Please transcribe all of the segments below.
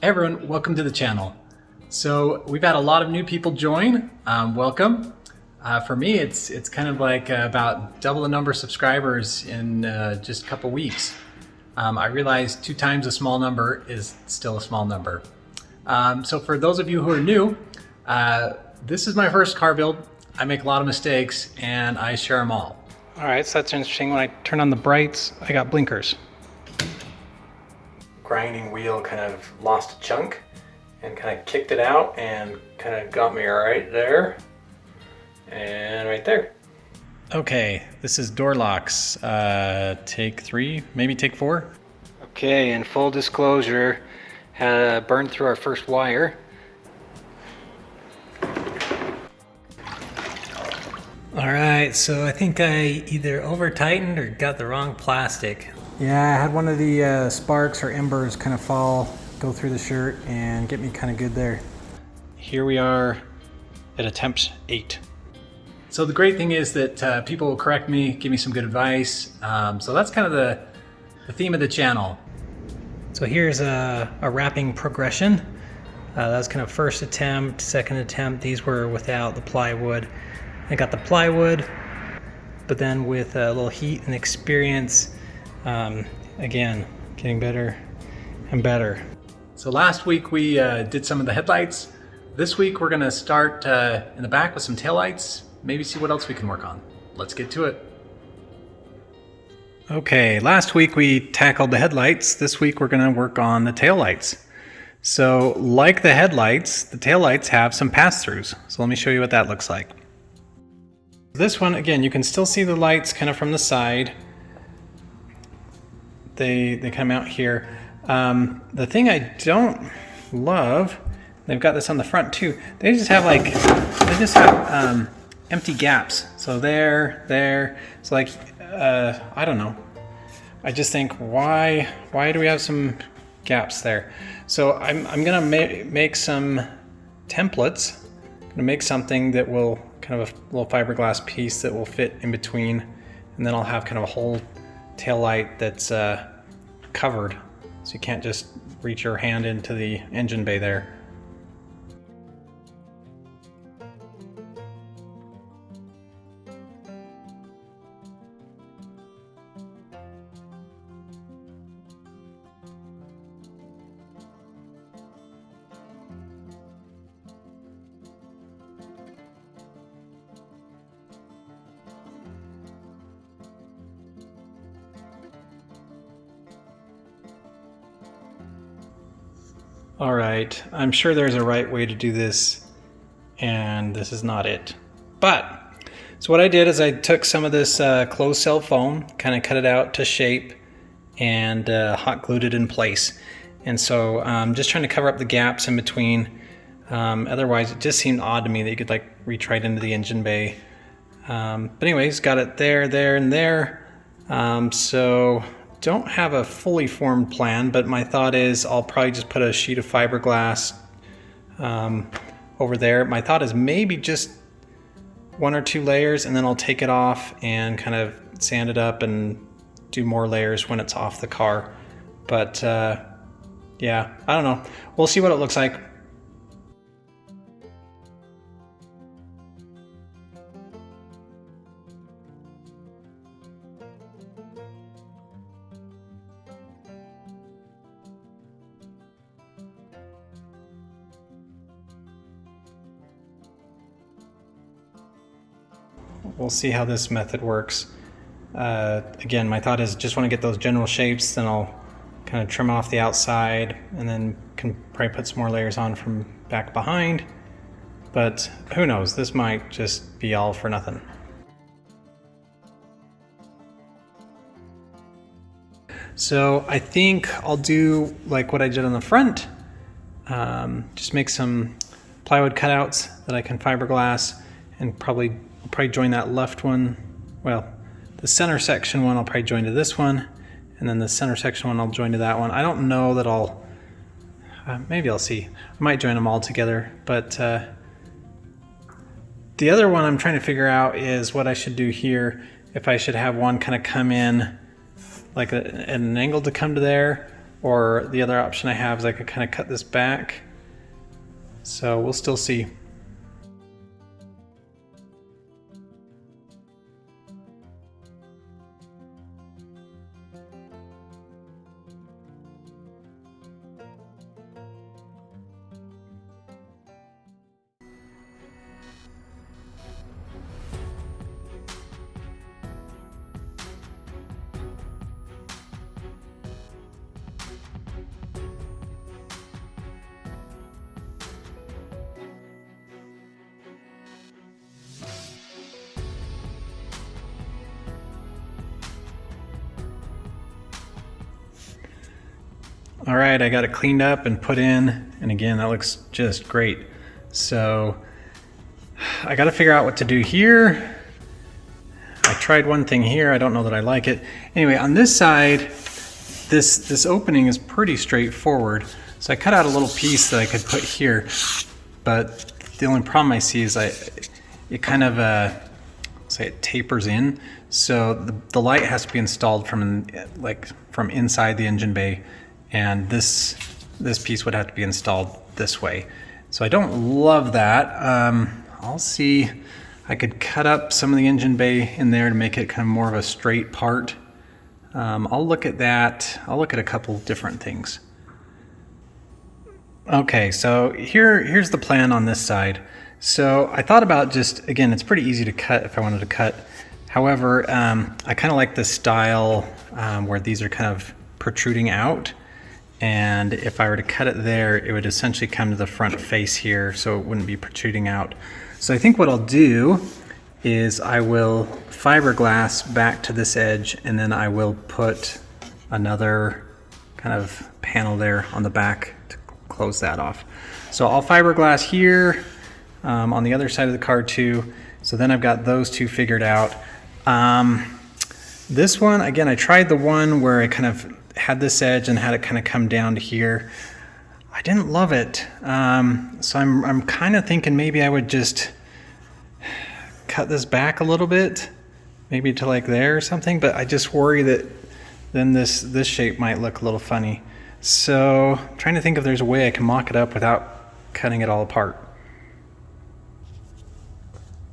Hey everyone, welcome to the channel. So we've had a lot of new people join. Welcome. For me, it's kind of like about double the number of subscribers in just a couple weeks. I realized 2 times a small number is still a small number. So for those of you who are new, this is my first car build. I make a lot of mistakes and I share them all. All right, so that's interesting. When I turn on the brights, I got blinkers. Grinding wheel kind of lost a chunk and kind of kicked it out and kind of got me right there and right there. Okay, this is door locks. Take 3, maybe take 4. Okay, in full disclosure, had burned through our first wire. All right, so I think I either over tightened or got the wrong plastic. Yeah, I had one of the sparks or embers kind of go through the shirt and get me kind of good there. Here we are at attempt 8. So the great thing is that people will correct me, give me some good advice. So that's kind of the theme of the channel. So here's a wrapping progression. That was kind of first attempt, second attempt. These were without the plywood. I got the plywood, but then with a little heat and experience, again, getting better and better. So last week we did some of the headlights. This week we're gonna start in the back with some taillights, maybe see what else we can work on. Let's get to it. Okay, last week we tackled the headlights. This week we're gonna work on the taillights. So like the headlights, the taillights have some pass-throughs. So let me show you what that looks like. This one, again, you can still see the lights kind of from the side. They come out here. The thing I don't love, they've got this on the front too. They just have empty gaps. So there. It's like, I don't know. I just think, why do we have some gaps there? So I'm gonna make some templates. I'm gonna make something that will kind of a little fiberglass piece that will fit in between, and then I'll have kind of a whole tail light that's covered, so you can't just reach your hand into the engine bay there. All right, I'm sure there's a right way to do this, and this is not it. But, so what I did is I took some of this closed cell foam, kind of cut it out to shape, and hot glued it in place. And so I'm just trying to cover up the gaps in between. Otherwise, it just seemed odd to me that you could like reach right into the engine bay. But anyways, got it there, and there. So don't have a fully formed plan, but my thought is I'll probably just put a sheet of fiberglass over there. My thought is maybe just 1 or 2 layers, and then I'll take it off and kind of sand it up and do more layers when it's off the car. But yeah, I don't know. We'll see what it looks like. We'll see how this method works. Again, my thought is just want to get those general shapes, then I'll kind of trim off the outside and then can probably put some more layers on from back behind. But who knows, this might just be all for nothing. So I think I'll do like what I did on the front. Just make some plywood cutouts that I can fiberglass, and probably join that left one. Well, the center section one I'll probably join to this one, and then the center section one I'll join to that one. I don't know that I'll, maybe I'll see. I might join them all together, but the other one I'm trying to figure out is what I should do here. If I should have one kind of come in like at an angle to come to there, or the other option I have is I could kind of cut this back. So we'll still see. All right, I got it cleaned up and put in, and again, that looks just great. So I got to figure out what to do here. I tried one thing here, I don't know that I like it. Anyway, on this side, this opening is pretty straightforward. So I cut out a little piece that I could put here, but the only problem I see is it kind of, say it tapers in. So the light has to be installed from inside the engine bay. And this piece would have to be installed this way. So I don't love that. I'll see, I could cut up some of the engine bay in there to make it kind of more of a straight part. I'll look at that. I'll look at a couple different things. Okay, so here's the plan on this side. So I thought about just, again, it's pretty easy to cut if I wanted to cut. However, I kind of like this style where these are kind of protruding out. And if I were to cut it there, it would essentially come to the front face here, so it wouldn't be protruding out. So I think what I'll do is I will fiberglass back to this edge, and then I will put another kind of panel there on the back to close that off. So I'll fiberglass here, on the other side of the car too. So then I've got those two figured out. This one, again, I tried the one where I kind of had this edge and had it kind of come down to here. I didn't love it. So I'm kind of thinking maybe I would just cut this back a little bit, maybe to like there or something, but I just worry that then this shape might look a little funny. So I'm trying to think if there's a way I can mock it up without cutting it all apart.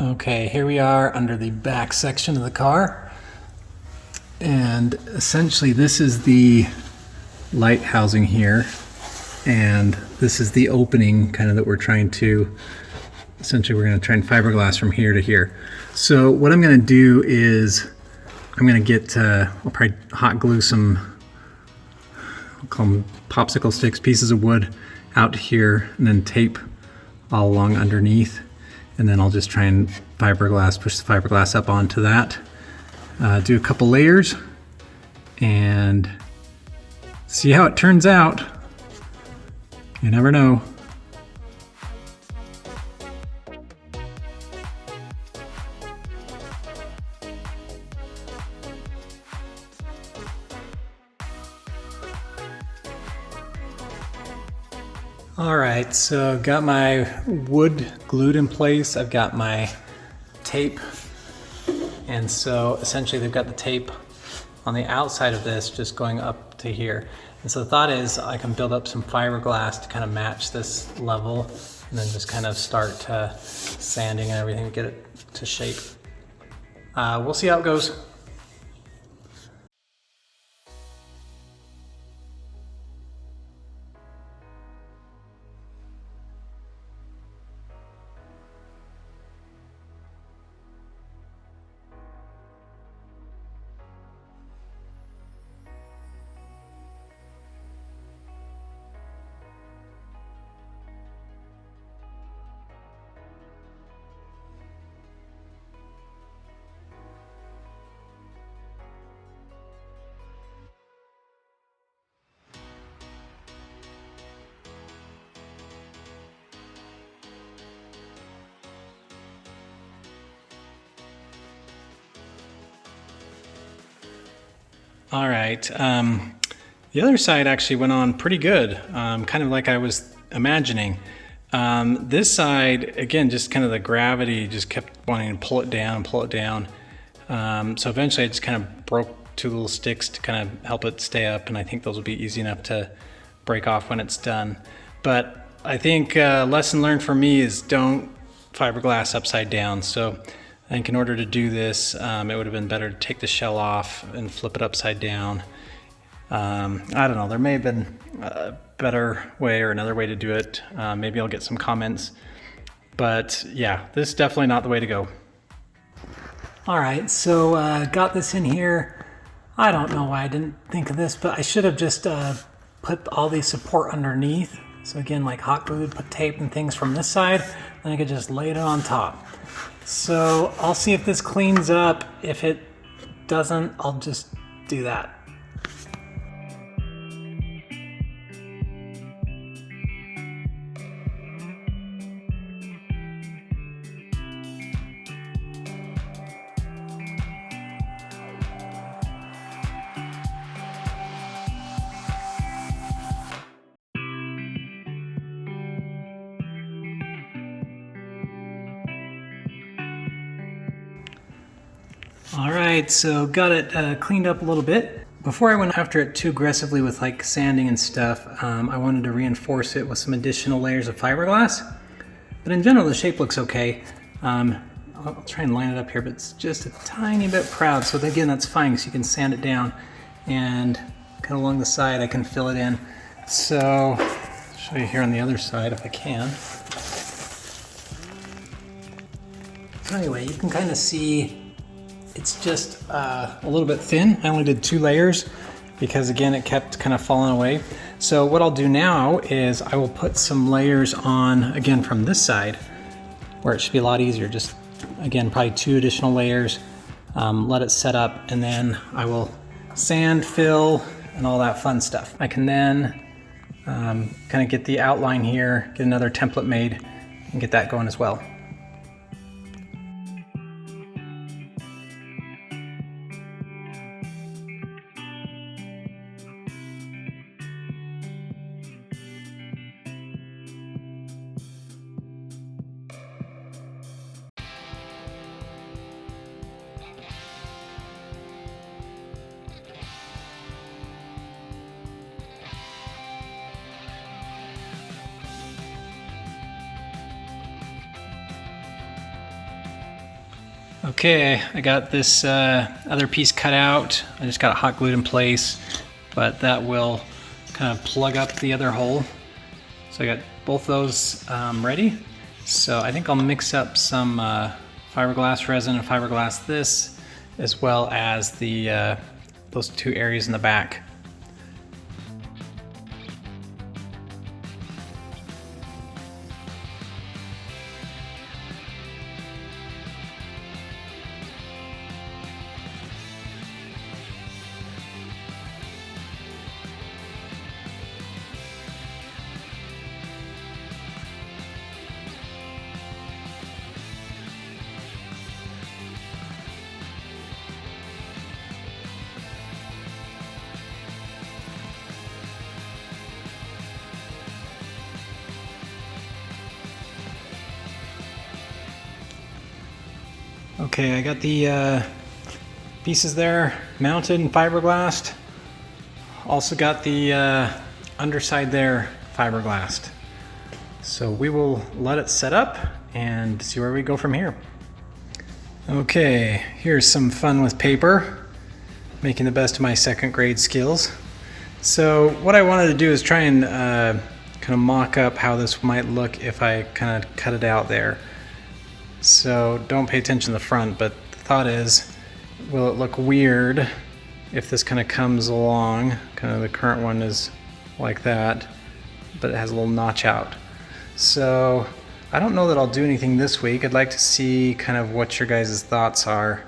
Okay, here we are under the back section of the car. And essentially this is the light housing here, and this is the opening kind of that we're trying to, essentially we're going to try and fiberglass from here to here. So what I'm going to do is I'm going to get, I'll probably hot glue some, I'll call them popsicle sticks, pieces of wood out here, and then tape all along underneath. And then I'll just try and fiberglass, push the fiberglass up onto that. Do a couple layers and see how it turns out. You never know. All right, so got my wood glued in place. I've got my tape. And so essentially they've got the tape on the outside of this just going up to here. And so the thought is I can build up some fiberglass to kind of match this level and then just kind of start sanding and everything to get it to shape. We'll see how it goes. All right, the other side actually went on pretty good, kind of like I was imagining. This side, again, just kind of the gravity just kept wanting to pull it down and pull it down. So eventually I just kind of broke two little sticks to kind of help it stay up, and I think those will be easy enough to break off when it's done. But I think lesson learned for me is don't fiberglass upside down. So I think in order to do this, it would have been better to take the shell off and flip it upside down. I don't know, there may have been a better way or another way to do it. Maybe I'll get some comments, but yeah, this is definitely not the way to go. All right, so got this in here. I don't know why I didn't think of this, but I should have just put all the support underneath. So again, like hot glued, put tape and things from this side, then I could just lay it on top. So I'll see if this cleans up. If it doesn't, I'll just do that. All right, so got it cleaned up a little bit. Before I went after it too aggressively with like sanding and stuff, I wanted to reinforce it with some additional layers of fiberglass. But in general, the shape looks okay. I'll try and line it up here, but it's just a tiny bit proud. So again, that's fine, because you can sand it down, and kind of along the side, I can fill it in. So I'll show you here on the other side if I can. So anyway, you can kind of see it's just a little bit thin. I only did 2 layers because again, it kept kind of falling away. So what I'll do now is I will put some layers on again from this side where it should be a lot easier. Just again, probably 2 additional layers, let it set up, and then I will sand, fill, and all that fun stuff. I can then kind of get the outline here, get another template made, and get that going as well. Okay, I got this other piece cut out. I just got it hot glued in place, but that will kind of plug up the other hole. So I got both those ready. So I think I'll mix up some fiberglass resin and fiberglass this, as well as the those 2 areas in the back. Okay, I got the pieces there mounted and fiberglassed. Also got the underside there fiberglassed. So we will let it set up and see where we go from here. Okay, here's some fun with paper, making the best of my 2nd grade skills. So what I wanted to do is try and kind of mock up how this might look if I kind of cut it out there. So don't pay attention to the front, but the thought is, will it look weird if this kind of comes along? Kind of the current one is like that, but it has a little notch out. So I don't know that I'll do anything this week. I'd like to see kind of what your guys' thoughts are,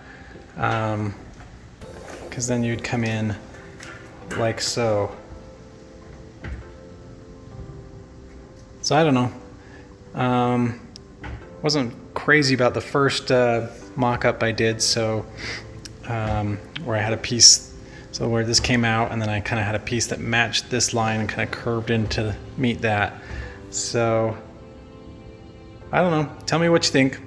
because then you'd come in like so. So I don't know. Wasn't crazy about the first mock-up I did, so where I had a piece, so where this came out, and then I kind of had a piece that matched this line and kind of curved in to meet that. So I don't know, tell me what you think.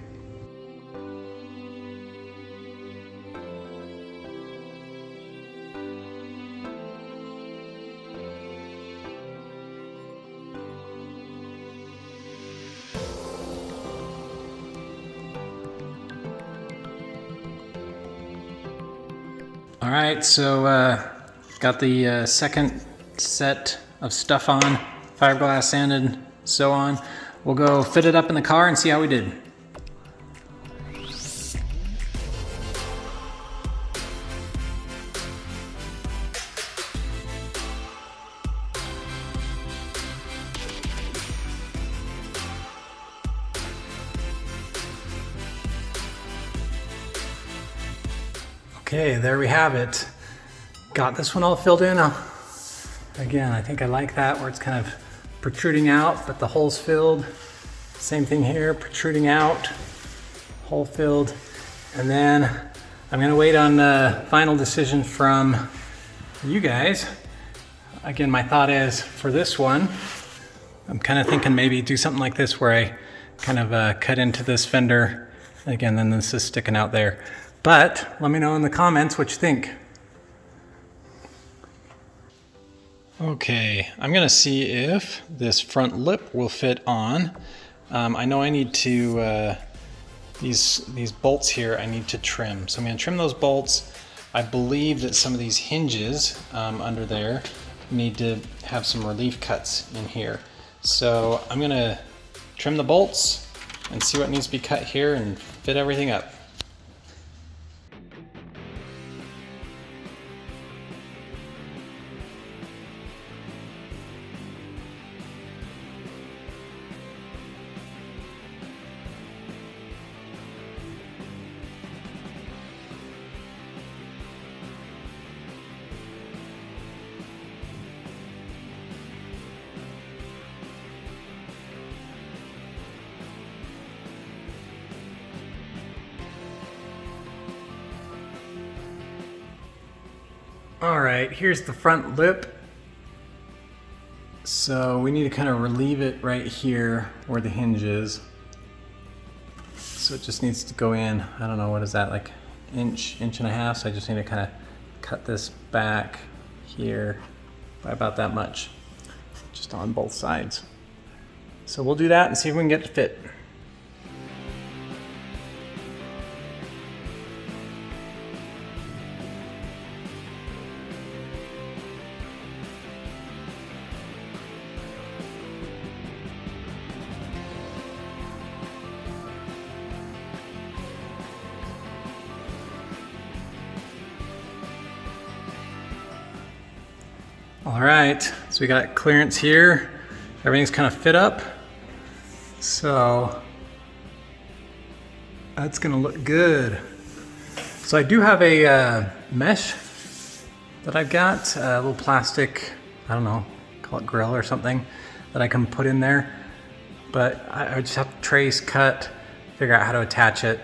All right, so got the second set of stuff on, fiberglass sanded, so on. We'll go fit it up in the car and see how we did. Okay, there we have it. Got this one all filled in. Again, I think I like that where it's kind of protruding out, but the hole's filled. Same thing here, protruding out, hole filled. And then I'm gonna wait on the final decision from you guys. Again, my thought is for this one, I'm kind of thinking maybe do something like this where I kind of cut into this fender. Again, then this is sticking out there. But let me know in the comments what you think. Okay, I'm gonna see if this front lip will fit on. I know I need to, these bolts here I need to trim. So I'm gonna trim those bolts. I believe that some of these hinges under there need to have some relief cuts in here. So I'm gonna trim the bolts and see what needs to be cut here and fit everything up. All right, here's the front lip. So we need to kind of relieve it right here where the hinge is. So it just needs to go in, I don't know, what is that, like inch and a half? So I just need to kind of cut this back here by about that much, just on both sides. So we'll do that and see if we can get it to fit. All right, so we got clearance here. Everything's kind of fit up. So that's gonna look good. So I do have a mesh that I've got, a little plastic, I don't know, call it grill or something, that I can put in there. But I just have to trace, cut, figure out how to attach it.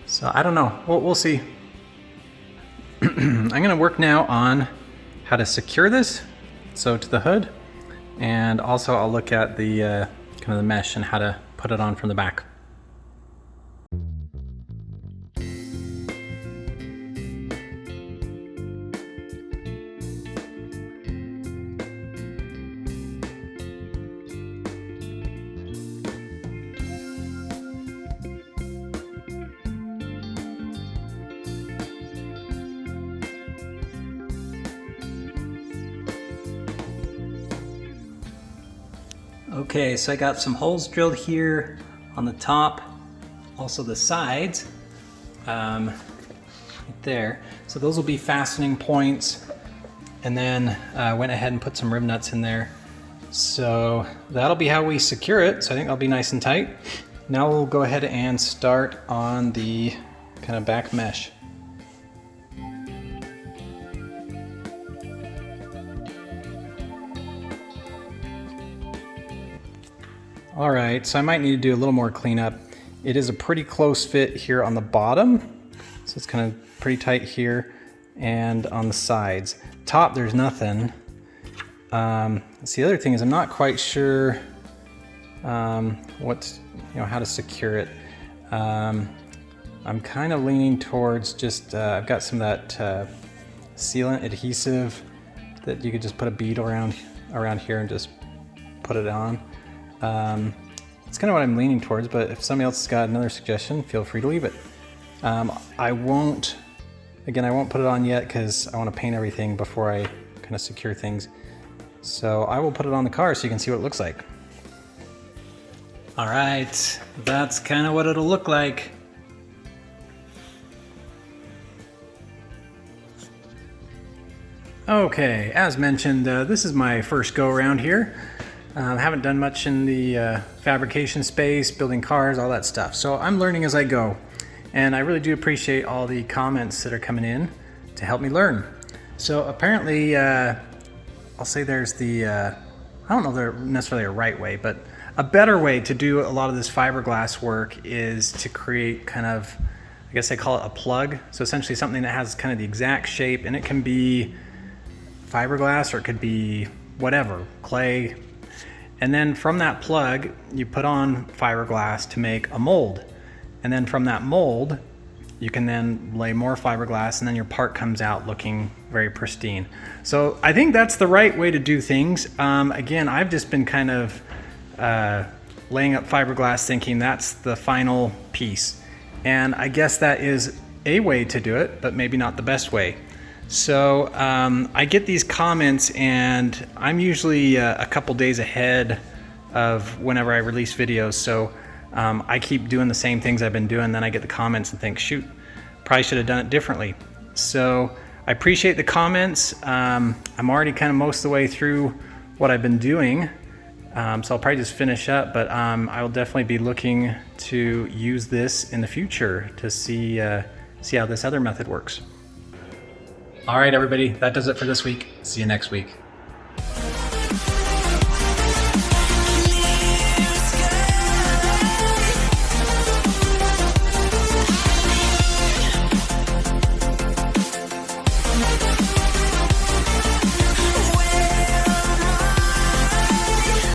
So I don't know, we'll see. I'm gonna work now on how to secure this, so to the hood, and also I'll look at the kind of the mesh and how to put it on from the back. Okay, so I got some holes drilled here on the top, also the sides, right there. So those will be fastening points, and then I went ahead and put some rib nuts in there. So that'll be how we secure it. So I think that'll be nice and tight. Now we'll go ahead and start on the kind of back mesh. All right, so I might need to do a little more cleanup. It is a pretty close fit here on the bottom. So it's kind of pretty tight here and on the sides. Top, there's nothing. The other thing is I'm not quite sure how to secure it. I'm kind of leaning towards just, I've got some of that sealant adhesive that you could just put a bead around here and just put it on. It's kind of what I'm leaning towards, but if somebody else has got another suggestion, feel free to leave it. I won't Again, I won't put it on yet because I want to paint everything before I kind of secure things. So I will put it on the car so you can see what it looks like. All right, that's kind of what it'll look like. Okay, as mentioned, this is my first go around here. Haven't done much in the fabrication space, building cars, all that stuff. So I'm learning as I go. And I really do appreciate all the comments that are coming in to help me learn. So apparently, I'll say there's the, I don't know if they're necessarily a right way, but a better way to do a lot of this fiberglass work is to create kind of, I guess they call it a plug. So essentially something that has kind of the exact shape, and it can be fiberglass or it could be whatever, clay. And then from that plug, you put on fiberglass to make a mold. And then from that mold, you can then lay more fiberglass, and then your part comes out looking very pristine. So I think that's the right way to do things. Again, I've just been kind of laying up fiberglass thinking that's the final piece. And I guess that is a way to do it, but maybe not the best way. So I get these comments, and I'm usually a couple days ahead of whenever I release videos. So I keep doing the same things I've been doing. Then I get the comments and think, shoot, probably should have done it differently. So I appreciate the comments. I'm already kind of most of the way through what I've been doing. So I'll probably just finish up, but I will definitely be looking to use this in the future to see how this other method works. All right, everybody, that does it for this week. See you next week.